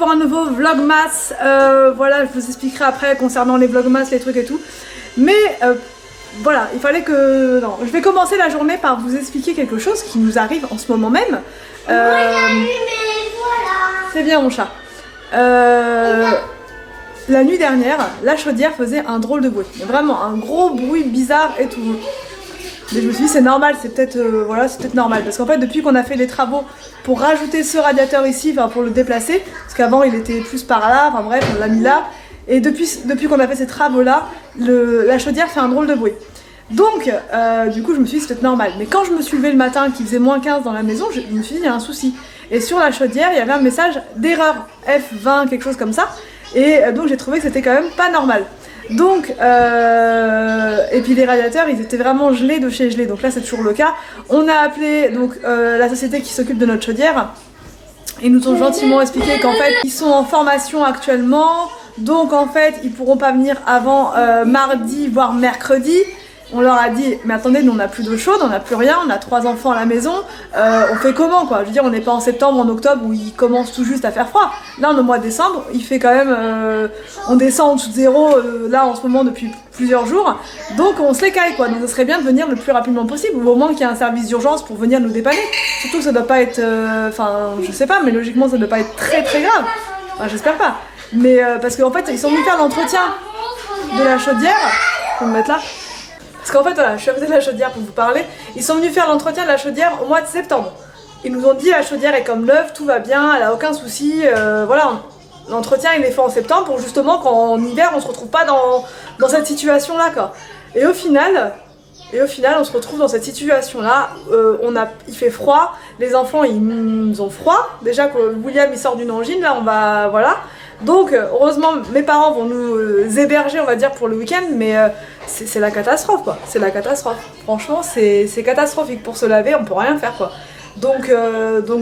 pour un nouveau vlogmas. Voilà, je vous expliquerai après concernant les vlogmas, les trucs et tout. Mais voilà, il fallait que... Non, je vais commencer la journée par vous expliquer quelque chose qui nous arrive en ce moment même. C'est bien mon chat. La nuit dernière, la chaudière faisait un drôle de bruit. Vraiment un gros bruit bizarre et tout. Mais je me suis dit c'est normal, c'est peut-être voilà, c'est peut-être normal. Parce qu'en fait depuis qu'on a fait les travaux pour rajouter ce radiateur ici, enfin pour le déplacer, parce qu'avant il était plus par là, enfin bref on l'a mis là. Et depuis qu'on a fait ces travaux là, la chaudière fait un drôle de bruit. Donc du coup je me suis dit c'est peut-être normal. Mais quand je me suis levée le matin qu'il faisait moins 15 dans la maison, je me suis dit il y a un souci. Et sur la chaudière il y avait un message d'erreur F20 quelque chose comme ça. Et donc j'ai trouvé que c'était quand même pas normal. Donc, et puis les radiateurs ils étaient vraiment gelés de chez gelés, donc là c'est toujours le cas. On a appelé donc la société qui s'occupe de notre chaudière. Ils nous ont gentiment expliqué qu'en fait ils sont en formation actuellement, donc en fait ils pourront pas venir avant mardi voire mercredi. On leur a dit mais attendez, nous on n'a plus d'eau chaude, on n'a plus rien, on a 3 enfants à la maison, on fait comment quoi? Je veux dire on n'est pas en septembre, en octobre où il commence tout juste à faire froid. Là on est au mois de décembre, il fait quand même, on descend en dessous de zéro là en ce moment depuis plusieurs jours. Donc on se les caille quoi, donc ça serait bien de venir le plus rapidement possible, ou au moins qu'il y ait un service d'urgence pour venir nous dépanner. Surtout que ça doit pas être, enfin je sais pas, mais logiquement ça doit pas être très grave. Enfin j'espère pas. Mais parce qu'en fait ils sont venus faire l'entretien de la chaudière, je vais me mettre là. Parce qu'en fait, voilà, je suis à côté de la chaudière pour vous parler. Ils sont venus faire l'entretien de la chaudière au mois de septembre. Ils nous ont dit la chaudière est comme neuve, tout va bien, elle a aucun souci. Voilà, l'entretien il est fait en septembre pour justement qu'en hiver on se retrouve pas dans cette situation là quoi. Et au final on se retrouve dans cette situation là. Il fait froid, les enfants ils ont froid. Déjà que William il sort d'une angine, là on va voilà. Donc heureusement mes parents vont nous héberger on va dire pour le week-end, mais c'est la catastrophe quoi, c'est la catastrophe. Franchement c'est catastrophique pour se laver, on peut rien faire quoi. Donc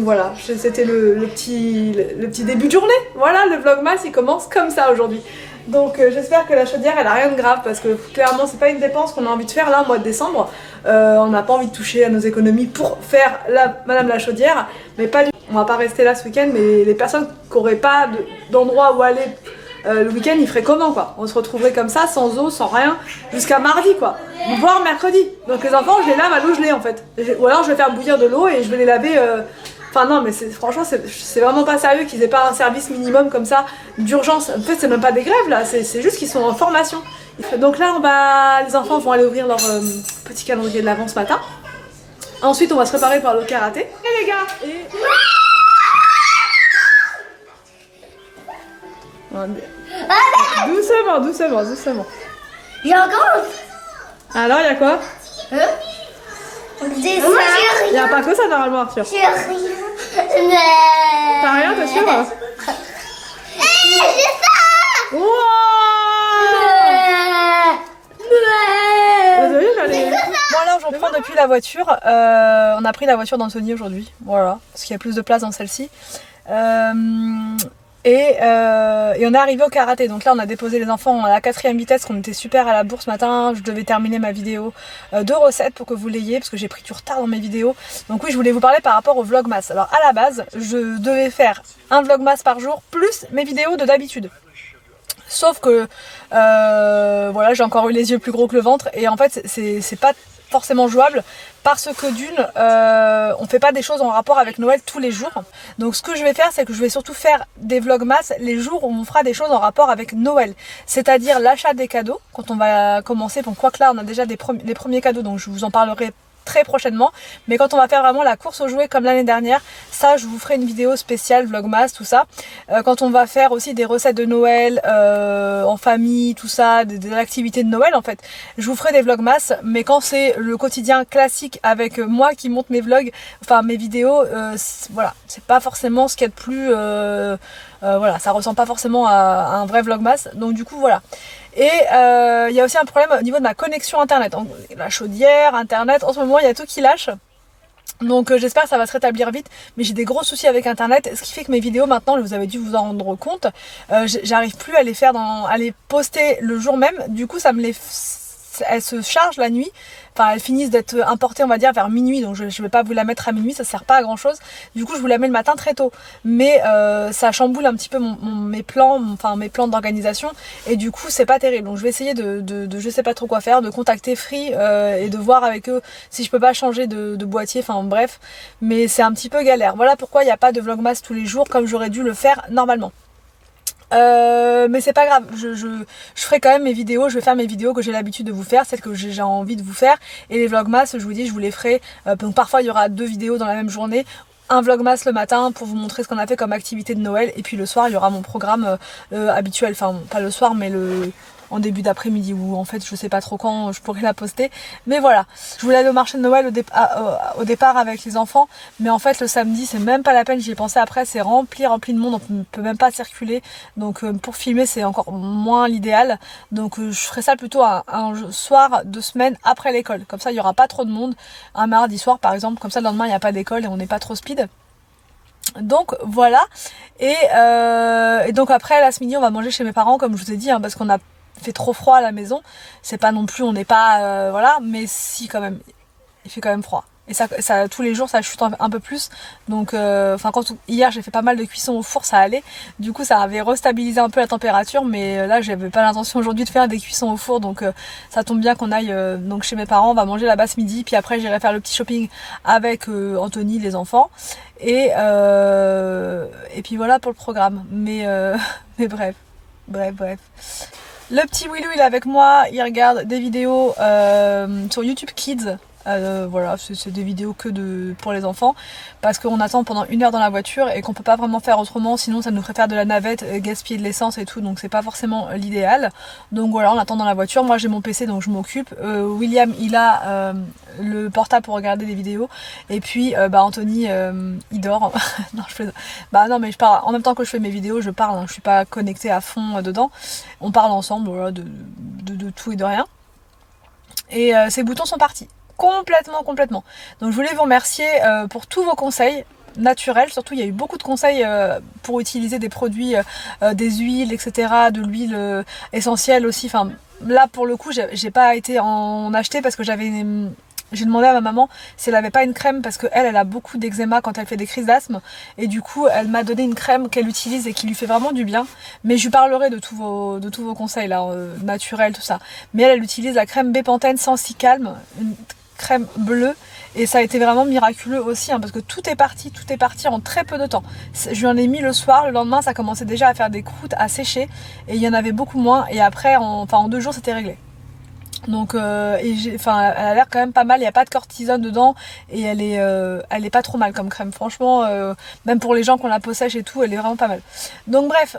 voilà, c'était le petit début de journée, voilà le vlogmas il commence comme ça aujourd'hui. Donc j'espère que la chaudière elle a rien de grave parce que clairement c'est pas une dépense qu'on a envie de faire là au mois de décembre. On n'a pas envie de toucher à nos économies pour faire madame la chaudière, mais pas du... On va pas rester là ce week-end, mais les personnes qui n'auraient pas d'endroit où aller le week-end ils feraient comment quoi? On se retrouverait comme ça sans eau, sans rien, jusqu'à mardi quoi, voire mercredi. Donc les enfants je les lave à l'eau gelée en fait, ou alors je vais faire bouillir de l'eau et je vais les laver Enfin non mais franchement c'est vraiment pas sérieux qu'ils aient pas un service minimum comme ça d'urgence. En fait c'est même pas des grèves là, c'est juste qu'ils sont en formation. Donc là les enfants vont aller ouvrir leur petit calendrier de l'avant ce matin. Ensuite on va se préparer pour aller au karaté. Et les gars Doucement. J'ai encore. Alors y'a quoi? Des moi j'ai rien. Y'a pas que ça normalement Arthur. J'ai rien. T'as rien, t'es sûr? J'ai ça. Wow. Bon alors j'en prends depuis la voiture. On a pris la voiture d'Anthony aujourd'hui. Voilà, parce qu'il y a plus de place dans celle-ci. Et on est arrivé au karaté, donc là on a déposé les enfants à la 4e vitesse, qu'on était super à la bourse ce matin. Je devais terminer ma vidéo de recettes pour que vous l'ayez, parce que j'ai pris du retard dans mes vidéos. Donc oui, je voulais vous parler par rapport au vlogmas. Alors à la base, je devais faire un vlogmas par jour, plus mes vidéos de d'habitude. Sauf que, voilà, j'ai encore eu les yeux plus gros que le ventre, et en fait c'est pas forcément jouable parce que d'une, on fait pas des choses en rapport avec Noël tous les jours. Donc ce que je vais faire, c'est que je vais surtout faire des vlogmas les jours où on fera des choses en rapport avec Noël, c'est-à-dire l'achat des cadeaux quand on va commencer. Bon, quoique là on a déjà les premiers cadeaux, donc je vous en parlerai très prochainement, mais quand on va faire vraiment la course aux jouets comme l'année dernière, ça je vous ferai une vidéo spéciale vlogmas, tout ça. Quand on va faire aussi des recettes de Noël en famille, tout ça, des activités de Noël en fait, je vous ferai des vlogmas. Mais quand c'est le quotidien classique avec moi qui monte mes vlogs, enfin mes vidéos, voilà, c'est pas forcément ce qu'il y a de plus voilà, ça ressemble pas forcément à un vrai vlogmas, donc du coup voilà. Et il y a aussi un problème au niveau de ma connexion internet, la chaudière, internet, en ce moment il y a tout qui lâche. Donc j'espère que ça va se rétablir vite, mais j'ai des gros soucis avec internet, ce qui fait que mes vidéos maintenant, vous avez dû vous en rendre compte, j'arrive plus à les faire à les poster le jour même. Du coup ça elles se chargent la nuit, enfin elles finissent d'être importées on va dire vers minuit, donc je vais pas vous la mettre à minuit, ça sert pas à grand chose. Du coup je vous la mets le matin très tôt, mais ça chamboule un petit peu mes plans d'organisation, et du coup c'est pas terrible. Donc je vais essayer de je sais pas trop quoi faire, de contacter Free et de voir avec eux si je peux pas changer de boîtier, enfin bref, mais c'est un petit peu galère. Voilà pourquoi il n'y a pas de vlogmas tous les jours comme j'aurais dû le faire normalement. Mais c'est pas grave, je ferai quand même mes vidéos, je vais faire mes vidéos que j'ai l'habitude de vous faire, celles que j'ai envie de vous faire, et les vlogmas, je vous dis, je vous les ferai, donc parfois il y aura 2 vidéos dans la même journée, un vlogmas le matin pour vous montrer ce qu'on a fait comme activité de Noël, et puis le soir il y aura mon programme habituel, enfin pas le soir mais en début d'après-midi, ou en fait je sais pas trop quand je pourrais la poster, mais voilà. Je voulais aller au marché de Noël au départ avec les enfants, mais en fait le samedi c'est même pas la peine, j'y ai pensé après, c'est rempli de monde, on peut même pas circuler, donc pour filmer c'est encore moins l'idéal, donc je ferai ça plutôt un soir de semaine après l'école, comme ça il y aura pas trop de monde, un mardi soir par exemple, comme ça le lendemain il n'y a pas d'école et on n'est pas trop speed. Donc voilà, et donc après là ce midi on va manger chez mes parents comme je vous ai dit, hein, parce qu'on a fait trop froid à la maison, c'est pas non plus, on n'est pas voilà, mais si quand même, il fait quand même froid. Et ça tous les jours ça chute un peu plus, donc enfin hier j'ai fait pas mal de cuisson au four, ça allait, du coup ça avait restabilisé un peu la température, mais là j'avais pas l'intention aujourd'hui de faire des cuissons au four, donc ça tombe bien qu'on aille donc chez mes parents, on va manger là-bas ce midi, puis après j'irai faire le petit shopping avec Anthony, les enfants, et puis voilà pour le programme, mais bref. Le petit Willou il est avec moi, il regarde des vidéos sur YouTube Kids. Voilà, c'est des vidéos que pour les enfants, parce qu'on attend pendant 1 heure dans la voiture et qu'on peut pas vraiment faire autrement, sinon ça nous ferait faire de la navette, gaspiller de l'essence et tout, donc c'est pas forcément l'idéal. Donc voilà, on attend dans la voiture, moi j'ai mon PC donc je m'occupe, William il a le portable pour regarder des vidéos, et puis Anthony il dort. Non, non mais je parle en même temps que je fais mes vidéos, je parle, hein, je suis pas connectée à fond dedans, on parle ensemble, voilà, de tout et de rien, et ces boutons sont partis. Complètement. Donc je voulais vous remercier pour tous vos conseils naturels, surtout il y a eu beaucoup de conseils pour utiliser des produits, des huiles, etc., de l'huile essentielle aussi. Enfin là pour le coup j'ai pas été en acheter parce que j'ai demandé à ma maman si elle avait pas une crème, parce qu'elle a beaucoup d'eczéma quand elle fait des crises d'asthme, et du coup elle m'a donné une crème qu'elle utilise et qui lui fait vraiment du bien, mais je lui parlerai de tous vos conseils là, naturels, tout ça. Mais elle utilise la crème Bepanthen Sensi-Calme, une crème bleue, et ça a été vraiment miraculeux aussi, hein, parce que tout est parti en très peu de temps. Je lui en ai mis le soir, le lendemain ça commençait déjà à faire des croûtes, à sécher, et il y en avait beaucoup moins, et après en 2 jours c'était réglé. Donc elle a l'air quand même pas mal, il n'y a pas de cortisone dedans, et elle est pas trop mal comme crème, franchement, même pour les gens qui ont la peau sèche et tout, elle est vraiment pas mal. Donc bref,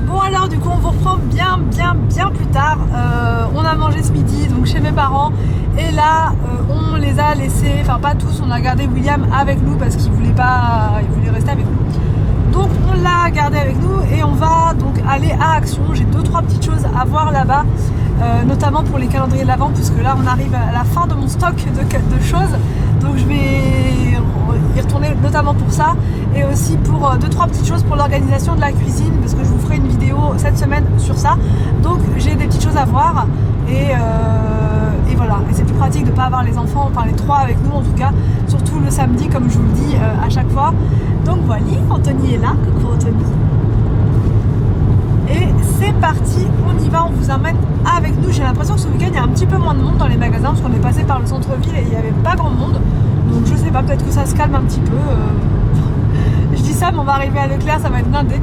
bon alors du coup on vous reprend bien plus tard. On a mangé ce midi donc chez mes parents, et là on les a laissés, enfin pas tous, on a gardé William avec nous parce qu'il voulait rester avec nous. Donc on l'a gardé avec nous et on va donc aller à Action. J'ai 2-3 petites choses à voir là-bas, notamment pour les calendriers de l'Avent, puisque là on arrive à la fin de mon stock de choses. Donc je vais y retourner notamment pour ça, et aussi pour 2-3 petites choses pour l'organisation de la cuisine, parce que je vous ferai une vidéo cette semaine sur ça. Donc j'ai des petites choses à voir, et voilà, et c'est plus pratique de ne pas avoir les enfants, enfin les 3 avec nous en tout cas, surtout le samedi comme je vous le dis à chaque fois. Donc voilà, Anthony est là, coucou Anthony. Et c'est parti, on y va, on vous emmène avec nous. J'ai l'impression que ce week-end il y a un petit peu moins de monde dans les magasins, parce qu'on est passé par le centre-ville et il n'y avait pas grand monde. Donc je sais pas, peut-être que ça se calme un petit peu. Je dis ça, mais on va arriver à Leclerc, ça va être blindé.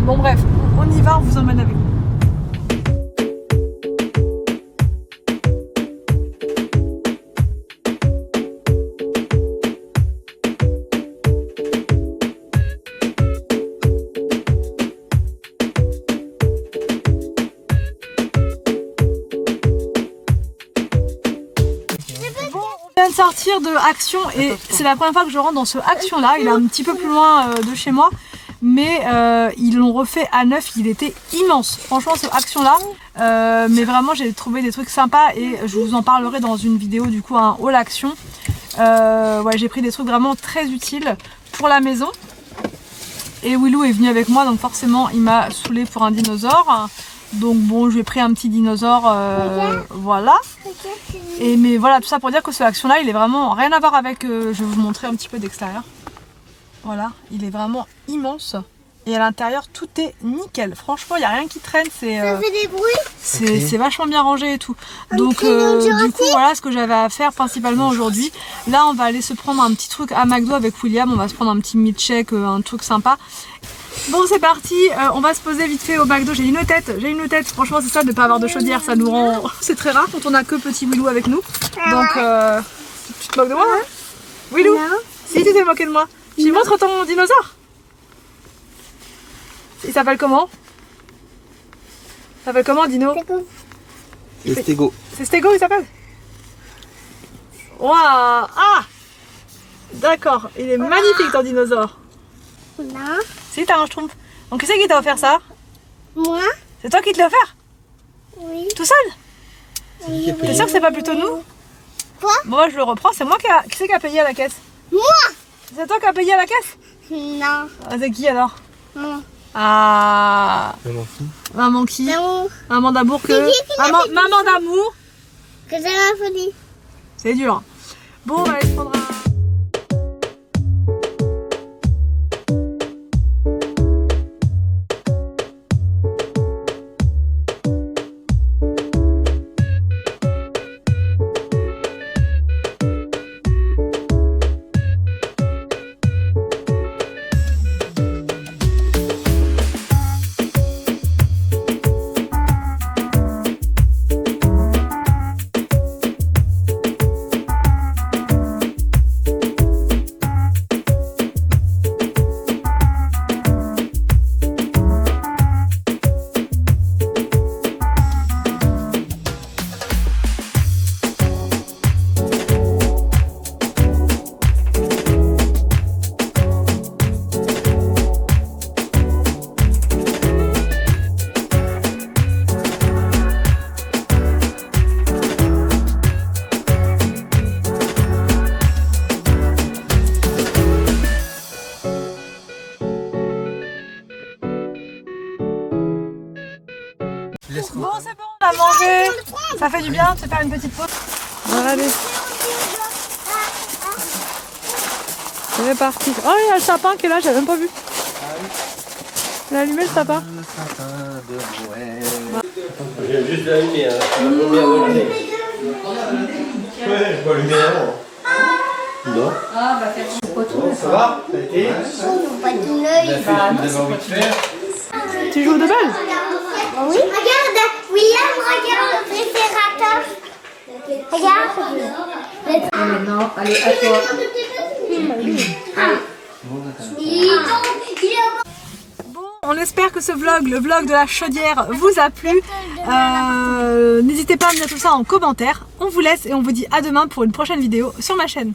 Bon bref, on y va, on vous emmène avec nous. Sortir de Action, et c'est la première fois que je rentre dans ce Action là. Il est un petit peu plus loin de chez moi, mais ils l'ont refait à neuf, il était immense franchement ce Action là, mais vraiment j'ai trouvé des trucs sympas et je vous en parlerai dans une vidéo, du coup un haul Action. Ouais, j'ai pris des trucs vraiment très utiles pour la maison, et Willou est venu avec moi donc forcément il m'a saoulé pour un dinosaure. Donc bon, je lui ai pris un petit dinosaure, voilà. Et mais voilà, tout ça pour dire que ce action-là, il est vraiment rien à voir avec... je vais vous montrer un petit peu d'extérieur. Voilà, il est vraiment immense. Et à l'intérieur, tout est nickel. Franchement, il n'y a rien qui traîne. Ça fait des bruits. C'est vachement bien rangé et tout. Donc du coup, voilà ce que j'avais à faire principalement aujourd'hui. Là, on va aller se prendre un petit truc à McDo avec William. On va se prendre un petit milkshake, un truc sympa. Bon, c'est parti. On va se poser vite fait au McDo. J'ai une tête. Franchement, c'est ça de ne pas avoir de chaudière. Ça nous rend... C'est très rare quand on a que petit Willou avec nous. Donc, tu te moques de moi, hein? Willou? Si, tu t'es moqué de moi. Tu montres ton dinosaure? Il s'appelle comment? Il s'appelle comment, Dino? C'est Stego. C'est Stego, il s'appelle? Waouh! Ah! D'accord, il est magnifique ton dinosaure. Non. Si, t'as un schtroumpf. Donc qui c'est qui t'a offert ça? Moi? C'est toi qui te l'as offert? Oui. Tout seul? T'es sûr que c'est pas plutôt nous? Quoi? Bon, moi je le reprends, c'est moi qui c'est qui a payé à la caisse? Moi? C'est toi qui as payé à la caisse? Non. Ah, c'est qui alors? Moi. Ah, maman qui? Non. Maman d'amour que... C'est qui l'a fait Maman d'amour? Que c'est la folie. C'est dur. Bon, on va aller se prendre un... Bon, c'est bon, on a mangé. Ça fait du bien de se faire une petite pause. Voilà, allez. C'est reparti. Oh, il y a le sapin qui est là, j'avais même pas vu. Il a allumé le sapin. J'ai juste allumé combien de l'année? Ouais, je vais allumer avant. Non. Ah, bah faire Bon, ça va? Ça a été? Pas tout l'œil. Vous avez envie de faire? Tu joues au déball? Oui. Regarde, William, regarde le référateur. Regarde. Non, allez, à toi. Bon, on espère que ce vlog, le vlog de la chaudière, vous a plu. N'hésitez pas à me mettre tout ça en commentaire. On vous laisse et on vous dit à demain pour une prochaine vidéo sur ma chaîne.